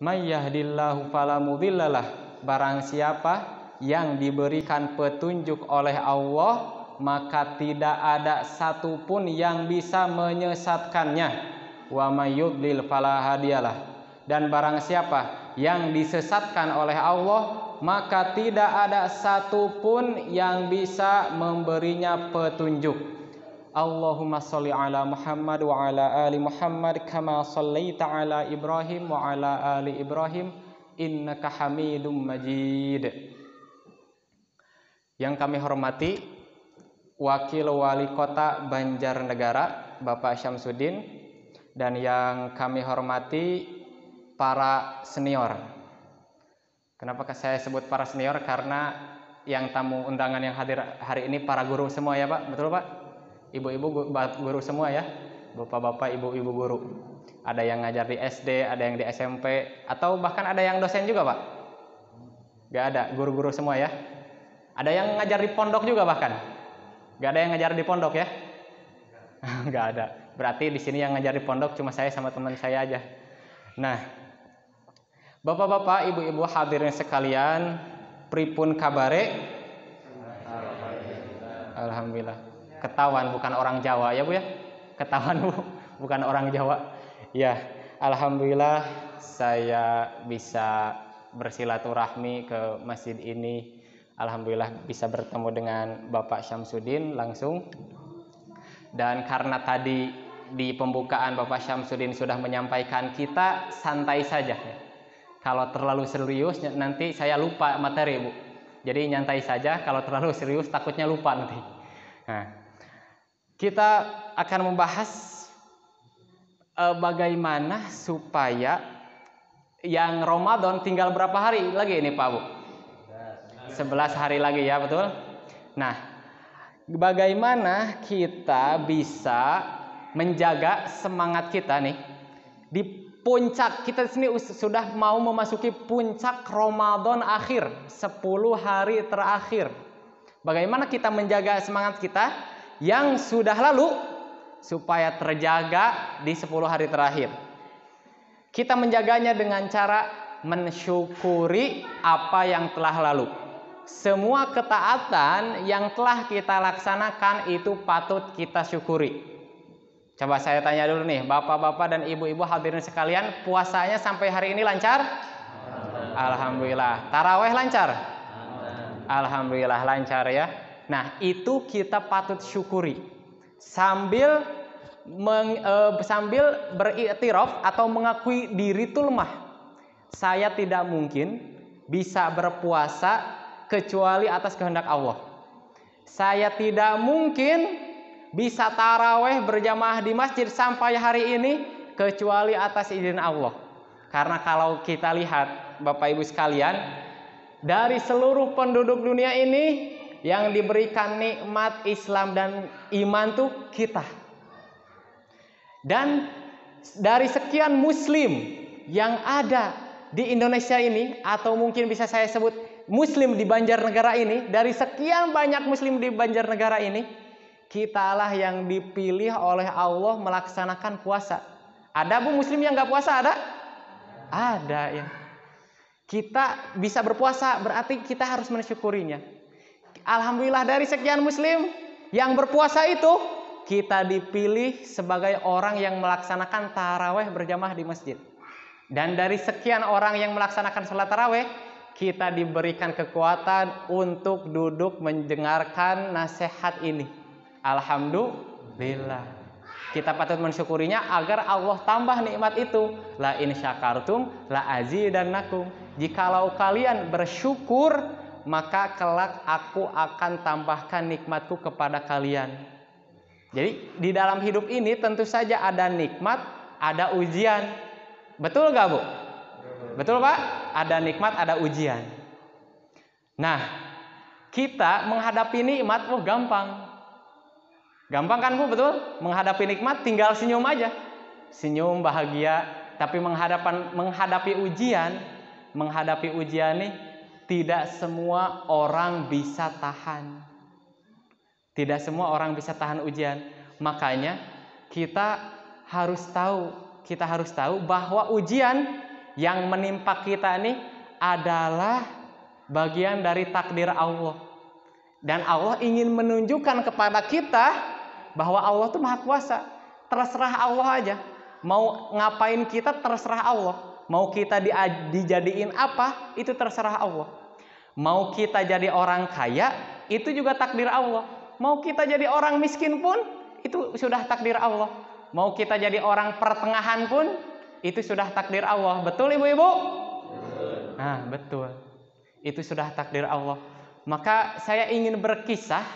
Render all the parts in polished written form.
May yahdillahu fala mudhillalah. Barang siapa yang diberikan petunjuk oleh Allah, maka tidak ada satupun yang bisa menyesatkannya. Wa may yudlil fala hadiyalah. Dan barang siapa yang disesatkan oleh Allah, maka tidak ada satupun yang bisa memberinya petunjuk. Allahumma sholli ala Muhammad wa ala ali Muhammad kama shallaita ala Ibrahim wa ala ali Ibrahim innaka Hamidum Majid. Yang kami hormati Wakil Wali Kota Banjarnegara Bapak Syamsuddin, dan yang kami hormati para senior. Kenapa saya sebut para senior? Karena yang tamu undangan yang hadir hari ini para guru semua ya Pak, betul Pak? Ibu-ibu guru semua ya, bapak-bapak, ibu-ibu guru. Ada yang ngajar di SD, ada yang di SMP, atau bahkan ada yang dosen juga Pak? Gak ada, guru-guru semua ya. Ada yang ngajar di pondok juga bahkan? Gak ada yang ngajar di pondok ya? Gak ada. Berarti di sini yang ngajar di pondok cuma saya sama teman saya aja. Nah, bapak-bapak, ibu-ibu hadirin sekalian, pripun kabare? Alhamdulillah. Ketahuan bukan orang Jawa ya Bu ya? Ketahuan Bu, bukan orang Jawa. Ya, alhamdulillah saya bisa bersilaturahmi ke masjid ini. Alhamdulillah bisa bertemu dengan Bapak Syamsuddin langsung. Dan karena tadi di pembukaan Bapak Syamsuddin sudah menyampaikan, kita santai saja ya. Kalau terlalu serius nanti saya lupa materi Bu. Jadi nyantai saja, kalau terlalu serius takutnya lupa nanti. Nah, kita akan membahas bagaimana supaya yang Ramadan tinggal berapa hari lagi ini Pak Bu? 11 hari lagi ya, betul? Nah, bagaimana kita bisa menjaga semangat kita nih di puncak, kita sini sudah mau memasuki puncak Ramadan akhir, 10 hari terakhir. Bagaimana kita menjaga semangat kita yang sudah lalu supaya terjaga di 10 hari terakhir? Kita menjaganya dengan cara mensyukuri apa yang telah lalu. Semua ketaatan yang telah kita laksanakan itu patut kita syukuri. Coba saya tanya dulu nih, bapak-bapak dan ibu-ibu hadirin sekalian, puasanya sampai hari ini lancar? Alhamdulillah. Taraweh lancar? Alhamdulillah lancar ya. Nah, itu kita patut syukuri. Sambil beriktiraf atau mengakui diri itu lemah. Saya tidak mungkin bisa berpuasa kecuali atas kehendak Allah. Saya tidak mungkin bisa taraweh berjamaah di masjid sampai hari ini kecuali atas izin Allah. Karena kalau kita lihat Bapak Ibu sekalian, dari seluruh penduduk dunia ini yang diberikan nikmat Islam dan iman tuh kita. Dan dari sekian muslim yang ada di Indonesia ini, atau mungkin bisa saya sebut muslim di Banjarnegara ini, dari sekian banyak muslim di Banjarnegara ini, kitalah yang dipilih oleh Allah melaksanakan puasa. Ada Bu muslim yang nggak puasa? Ada? Ada ya. Kita bisa berpuasa berarti kita harus mensyukurinya. Alhamdulillah dari sekian muslim yang berpuasa itu, kita dipilih sebagai orang yang melaksanakan taraweh berjamaah di masjid. Dan dari sekian orang yang melaksanakan sholat taraweh, kita diberikan kekuatan untuk duduk mendengarkan nasihat ini. Alhamdulillah. Kita patut mensyukurinya agar Allah tambah nikmat itu. La in syakartum la azidannakum. Jikalau kalian bersyukur, maka kelak aku akan tambahkan nikmatku kepada kalian. Jadi di dalam hidup ini tentu saja ada nikmat, ada ujian. Betul gak Bu? Betul Pak? Ada nikmat, ada ujian. Nah, kita menghadapi nikmat, gampang. Gampang kan Bu, betul? Menghadapi nikmat tinggal senyum aja. Senyum, bahagia. Tapi menghadapi ujian nih, tidak semua orang bisa tahan. Tidak semua orang bisa tahan ujian. Makanya kita harus tahu bahwa ujian yang menimpa kita ini adalah bagian dari takdir Allah. Dan Allah ingin menunjukkan kepada kita bahwa Allah itu Maha Kuasa. Terserah Allah aja. Mau ngapain kita terserah Allah. Mau kita dijadiin apa, itu terserah Allah. Mau kita jadi orang kaya, itu juga takdir Allah. Mau kita jadi orang miskin pun, itu sudah takdir Allah. Mau kita jadi orang pertengahan pun, itu sudah takdir Allah. Betul ibu-ibu? Nah, betul. Itu sudah takdir Allah. Maka saya ingin berkisah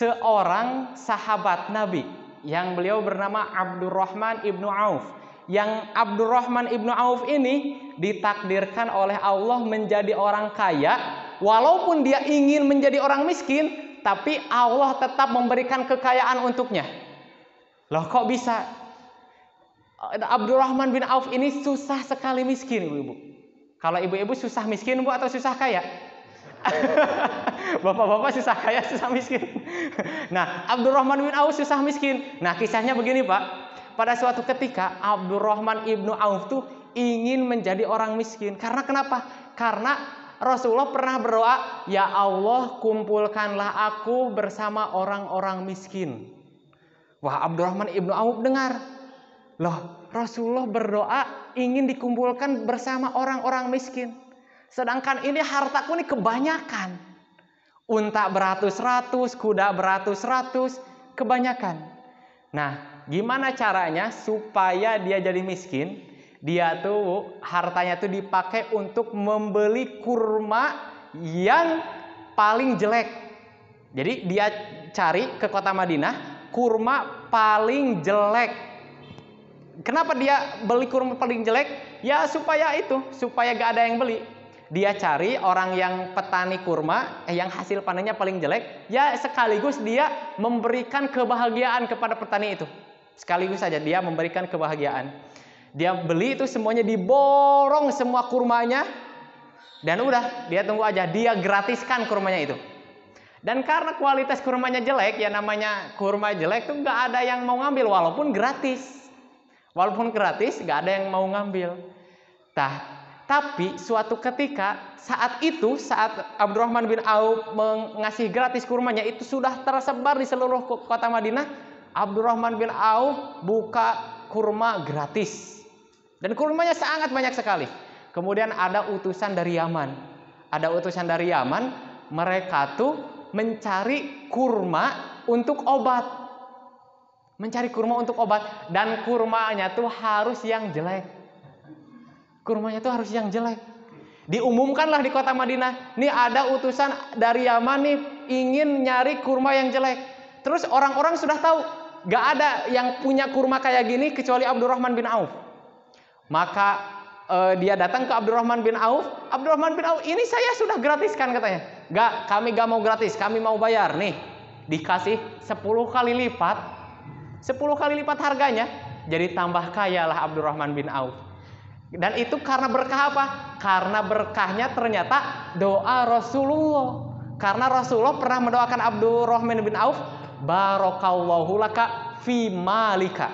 seorang sahabat Nabi yang beliau bernama Abdurrahman ibnu Auf. Yang Abdurrahman ibnu Auf ini ditakdirkan oleh Allah menjadi orang kaya, walaupun dia ingin menjadi orang miskin, tapi Allah tetap memberikan kekayaan untuknya. Loh, kok bisa? Abdurrahman bin Auf ini susah sekali miskin, ibu-ibu. Kalau ibu-ibu susah miskin, Bu, atau susah kaya? Bapak-bapak susah kaya, susah miskin. Nah, Abdurrahman bin Auf susah miskin. Nah, kisahnya begini, Pak. Pada suatu ketika Abdurrahman ibnu Auf tuh ingin menjadi orang miskin. Karena kenapa? Karena Rasulullah pernah berdoa, ya Allah, kumpulkanlah aku bersama orang-orang miskin. Wah, Abdurrahman ibnu Auf dengar, loh, Rasulullah berdoa ingin dikumpulkan bersama orang-orang miskin. Sedangkan ini hartaku ini kebanyakan. Unta beratus-ratus, kuda beratus-ratus, kebanyakan. Nah, gimana caranya supaya dia jadi miskin? Dia tuh hartanya tuh dipakai untuk membeli kurma yang paling jelek. Jadi dia cari ke kota Madinah kurma paling jelek. Kenapa dia beli kurma paling jelek? Ya supaya gak ada yang beli. Dia cari orang yang petani kurma yang hasil panennya paling jelek, ya sekaligus dia memberikan kebahagiaan kepada petani itu. Sekaligus saja dia memberikan kebahagiaan. Dia beli itu semuanya, diborong semua kurmanya, dan udah dia tunggu aja, dia gratiskan kurmanya itu. Dan karena kualitas kurmanya jelek, ya namanya kurma jelek tuh nggak ada yang mau ngambil walaupun gratis. Walaupun gratis nggak ada yang mau ngambil. Tapi suatu ketika saat Abdurrahman bin Auf mengasih gratis kurmanya, itu sudah tersebar di seluruh kota Madinah. Abdurrahman bin Auf buka kurma gratis. Dan kurmanya sangat banyak sekali. Kemudian ada utusan dari Yaman. Mereka tuh mencari kurma untuk obat. Dan kurmanya tuh harus yang jelek. Diumumkanlah di kota Madinah, nih ada utusan dari Yaman nih ingin nyari kurma yang jelek. Terus orang-orang sudah tahu, gak ada yang punya kurma kayak gini kecuali Abdurrahman bin Auf. Maka dia datang ke Abdurrahman bin Auf. Abdurrahman bin Auf, ini saya sudah gratiskan katanya. Gak, kami gak mau gratis, kami mau bayar nih. Dikasih 10 kali lipat. 10 kali lipat harganya. Jadi tambah kaya lah Abdurrahman bin Auf. Dan itu karena berkah apa? Karena berkahnya ternyata doa Rasulullah. Karena Rasulullah pernah mendoakan Abdurrahman bin Auf, barakallahu laka fi malika.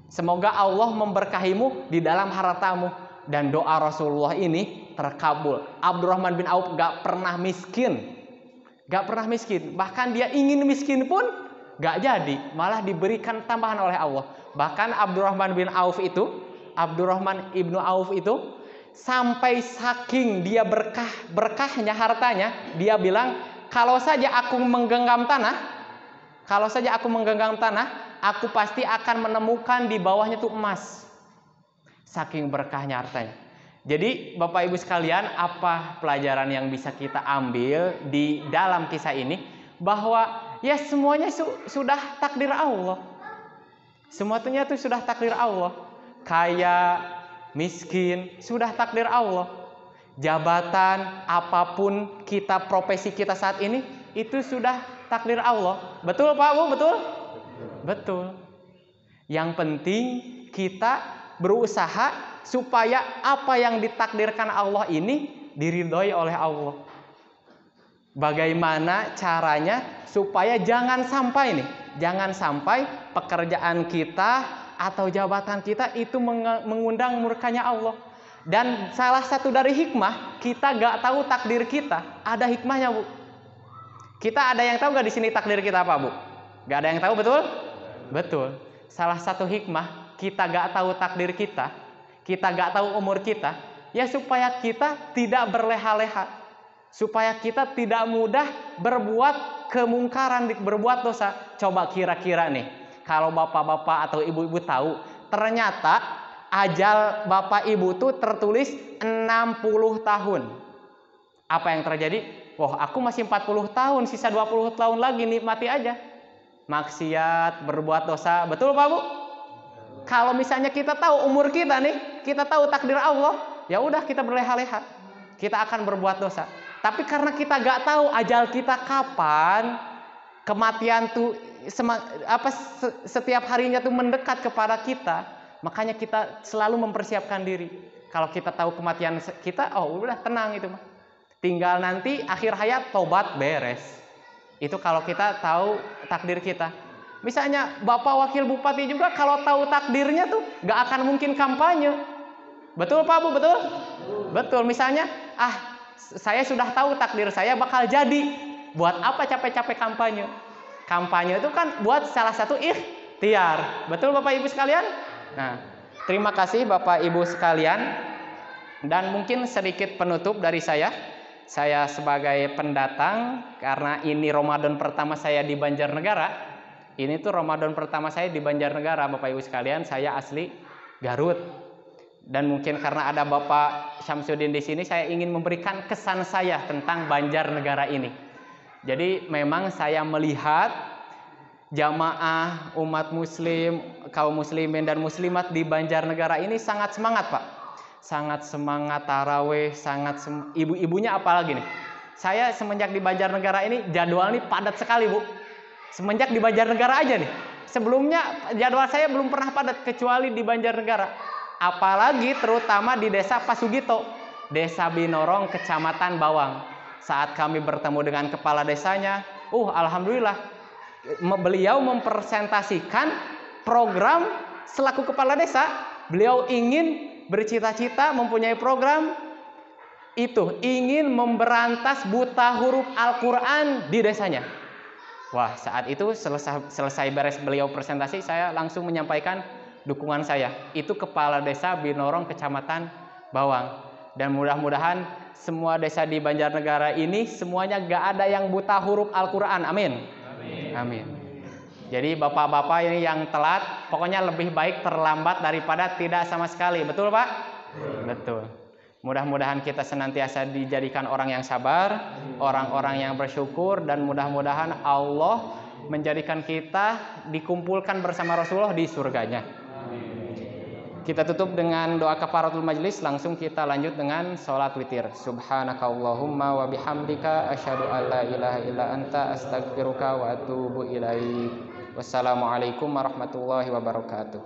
Semoga Allah memberkahimu di dalam hartamu. Dan doa Rasulullah ini terkabul. Abdurrahman bin Auf gak pernah miskin. Bahkan dia ingin miskin pun gak jadi. Malah diberikan tambahan oleh Allah. Bahkan Abdurrahman ibnu Auf itu sampai saking dia berkahnya hartanya, dia bilang, kalau saja aku menggenggam tanah, aku pasti akan menemukan di bawahnya tuh emas. Saking berkahnya hartanya. Jadi Bapak Ibu sekalian, apa pelajaran yang bisa kita ambil di dalam kisah ini? Bahwa ya semuanya sudah takdir Allah. Semuanya itu sudah takdir Allah. Kaya, miskin, sudah takdir Allah. Jabatan, apapun profesi kita saat ini, itu sudah takdir Allah. Betul Pak Bu? Betul. Yang penting kita berusaha supaya apa yang ditakdirkan Allah ini diridhoi oleh Allah. Bagaimana caranya supaya jangan sampai pekerjaan kita atau jabatan kita itu mengundang murkanya Allah. Dan salah satu dari hikmah, kita gak tahu takdir kita. Ada hikmahnya, Bu. Kita ada yang tahu gak di sini takdir kita apa, Bu? Gak ada yang tahu, betul? Betul. Salah satu hikmah, kita gak tahu takdir kita gak tahu umur kita, ya supaya kita tidak berleha-leha. Supaya kita tidak mudah berbuat kemungkaran, berbuat dosa. Coba kira-kira nih, kalau bapak-bapak atau ibu-ibu tahu, ternyata ajal bapak ibu tuh tertulis 60 tahun. Apa yang terjadi? Wah, aku masih 40 tahun, sisa 20 tahun lagi, nikmati aja. Maksiat, berbuat dosa. Betul Pak Bu? Kalau misalnya kita tahu umur kita nih, kita tahu takdir Allah, ya udah kita berleha-leha. Kita akan berbuat dosa. Tapi karena kita gak tahu ajal kita kapan, kematian tuh setiap harinya tuh mendekat kepada kita, makanya kita selalu mempersiapkan diri. Kalau kita tahu kematian kita, oh udah tenang itu mah. Tinggal nanti akhir hayat tobat beres. Itu kalau kita tahu takdir kita. Misalnya Bapak Wakil Bupati juga kalau tahu takdirnya tuh gak akan mungkin kampanye. Betul Pak Bu, betul? Betul. Misalnya, saya sudah tahu takdir saya bakal jadi. Buat apa capek-capek kampanye? Kampanye itu kan buat salah satu ikhtiar. Betul Bapak Ibu sekalian? Nah, terima kasih Bapak Ibu sekalian. Dan mungkin sedikit penutup dari saya. Saya sebagai pendatang, karena ini Ramadan pertama saya di Banjarnegara. Ini tuh Ramadan pertama saya di Banjarnegara, Bapak Ibu sekalian. Saya asli Garut. Dan mungkin karena ada Bapak Syamsuddin di sini, saya ingin memberikan kesan saya tentang Banjarnegara ini. Jadi memang saya melihat jamaah umat muslim, kaum muslimin dan muslimat di Banjarnegara ini sangat semangat, Pak. Sangat semangat taraweh, ibu-ibunya apalagi nih. Saya semenjak di Banjarnegara ini jadwal ini padat sekali, Bu. Semenjak di Banjarnegara aja nih. Sebelumnya jadwal saya belum pernah padat kecuali di Banjarnegara. Apalagi terutama di desa Pasugito, Desa Binorong, Kecamatan Bawang. Saat kami bertemu dengan kepala desanya, alhamdulillah, beliau mempresentasikan program selaku kepala desa. Beliau ingin bercita-cita mempunyai program itu, ingin memberantas buta huruf Al-Quran di desanya. Wah, saat itu selesai beres beliau presentasi, saya langsung menyampaikan dukungan saya. Itu kepala desa Binorong, Kecamatan Bawang. Dan mudah-mudahan semua desa di Banjarnegara ini semuanya gak ada yang buta huruf Al-Quran. Amin. Amin. Amin. Jadi bapak-bapak ini yang telat, pokoknya lebih baik terlambat daripada tidak sama sekali. Betul Pak? Betul. Mudah-mudahan kita senantiasa dijadikan orang yang sabar, orang-orang yang bersyukur, dan mudah-mudahan Allah menjadikan kita dikumpulkan bersama Rasulullah di surganya. Kita tutup dengan doa kafaratul majlis, langsung kita lanjut dengan sholat witir. Subhanakallahumma wa bihamdika asyhadu an la ilaha illa anta astaghfiruka wa atubu ilaik. Wassalamualaikum warahmatullahi wabarakatuh.